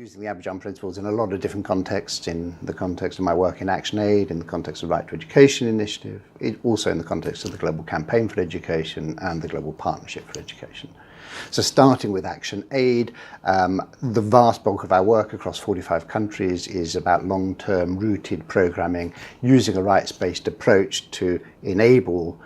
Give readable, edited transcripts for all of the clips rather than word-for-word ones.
using the Abidjan Principles in a lot of different contexts, in the context of my work in ActionAid, in the context of the Right to Education initiative, also in the context of the Global Campaign for Education and the Global Partnership for Education. So starting with ActionAid, the vast bulk of our work across 45 countries is about long-term rooted programming using a rights-based approach to enable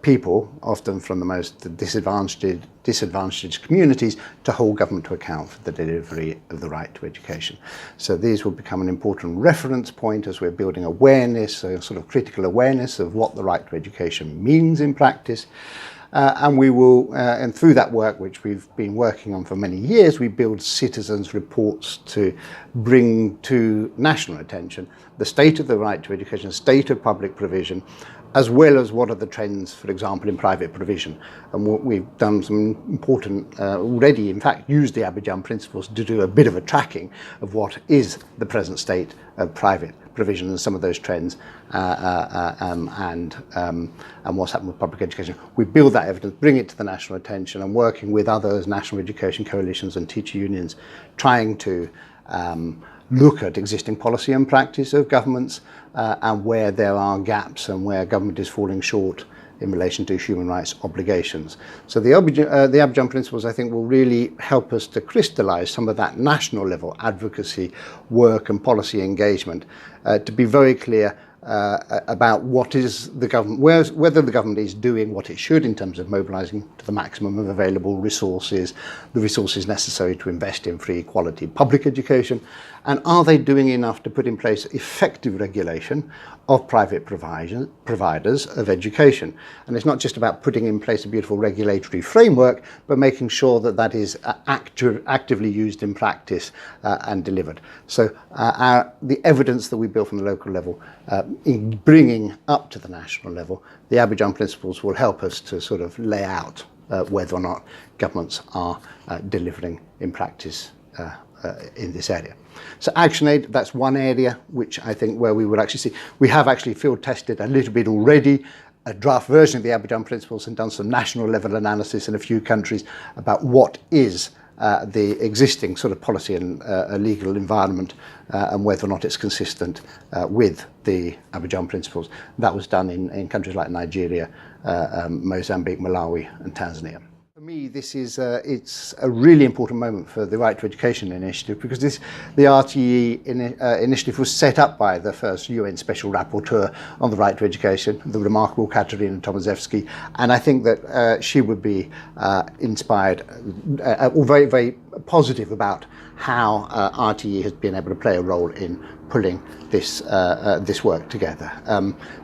people, often from the most disadvantaged communities, to hold government to account for the delivery of the right to education. So these will become an important reference point as we're building awareness, a sort of critical awareness of what the right to education means in practice. And we will, and through that work, which we've been working on for many years, we build citizens' reports to bring to national attention the state of the right to education, state of public provision, as well as what are the trends, for example, in private provision. And what we've done some important, already in fact used the Abidjan Principles to do a bit of a tracking of what is the present state of private provision and some of those trends and what's happened with public education. We build that evidence, bring it to the national attention, and working with other national education coalitions and teacher unions, trying to look at existing policy and practice of governments and where there are gaps and where government is falling short in relation to human rights obligations. So the Abidjan Principles, I think, will really help us to crystallise some of that national level advocacy work and policy engagement to be very clear about what is the government, whether the government is doing what it should in terms of mobilising to the maximum of available resources, the resources necessary to invest in free, quality public education, and are they doing enough to put in place effective regulation of private providers of education. And it's not just about putting in place a beautiful regulatory framework, but making sure that that is actively used in practice and delivered. So the evidence that we build from the local level, in bringing up to the national level, the Abidjan Principles will help us to sort of lay out whether or not governments are delivering in practice in this area. So ActionAid, that's one area which I think where we will actually see, we have actually field tested a little bit already, a draft version of the Abidjan Principles, and done some national level analysis in a few countries about what is the existing sort of policy and legal environment and whether or not it's consistent with the Abidjan Principles. That was done in countries like Nigeria, Mozambique, Malawi and Tanzania. For me, this is it's a really important moment for the Right to Education initiative, because the RTE initiative was set up by the first UN Special Rapporteur on the right to education, the remarkable Katarina Tomaszewski, and I think that she would be inspired or very, very positive about how RTE has been able to play a role in pulling this work together.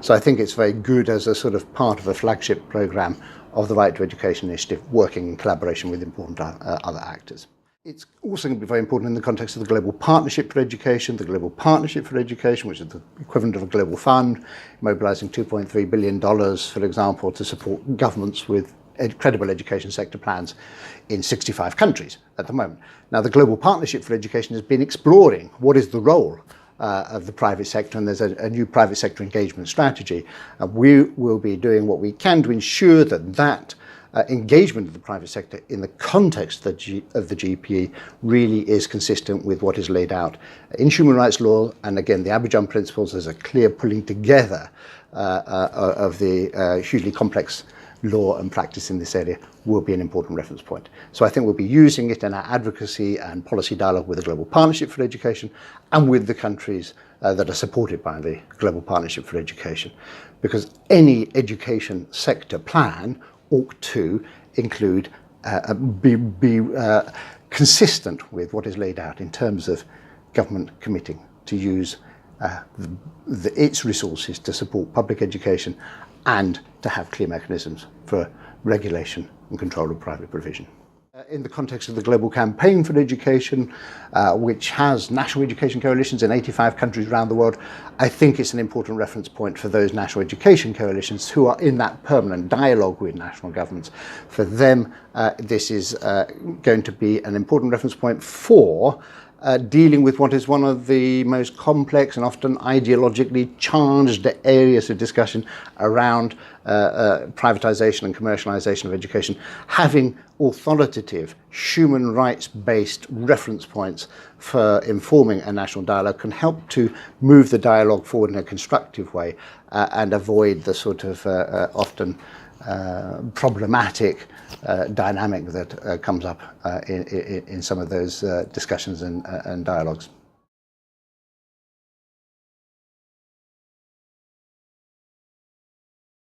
So I think it's very good as a sort of part of a flagship programme of the Right to Education initiative, working in collaboration with important other actors. It's also going to be very important in the context of the Global Partnership for Education. The Global Partnership for Education, which is the equivalent of a global fund, mobilising $2.3 billion, for example, to support governments with credible education sector plans in 65 countries at the moment. Now, the Global Partnership for Education has been exploring what is the role of the private sector, and there's a new private sector engagement strategy. We will be doing what we can to ensure that engagement of the private sector in the context of the GPE really is consistent with what is laid out in human rights law. And again, the Abidjan Principles is a clear pulling together of the hugely complex law and practice in this area will be an important reference point. So I think we'll be using it in our advocacy and policy dialogue with the Global Partnership for Education and with the countries that are supported by the Global Partnership for Education, because any education sector plan ought to include, be consistent with what is laid out in terms of government committing to use its resources to support public education and to have clear mechanisms for regulation and control of private provision. In the context of the Global Campaign for Education, which has national education coalitions in 85 countries around the world, I think it's an important reference point for those national education coalitions who are in that permanent dialogue with national governments. For them, this is going to be an important reference point for dealing with what is one of the most complex and often ideologically charged areas of discussion around privatization and commercialization of education, having authoritative, human rights-based reference points for informing a national dialogue can help to move the dialogue forward in a constructive way and avoid the sort of often problematic dynamic that comes up in some of those discussions and dialogues.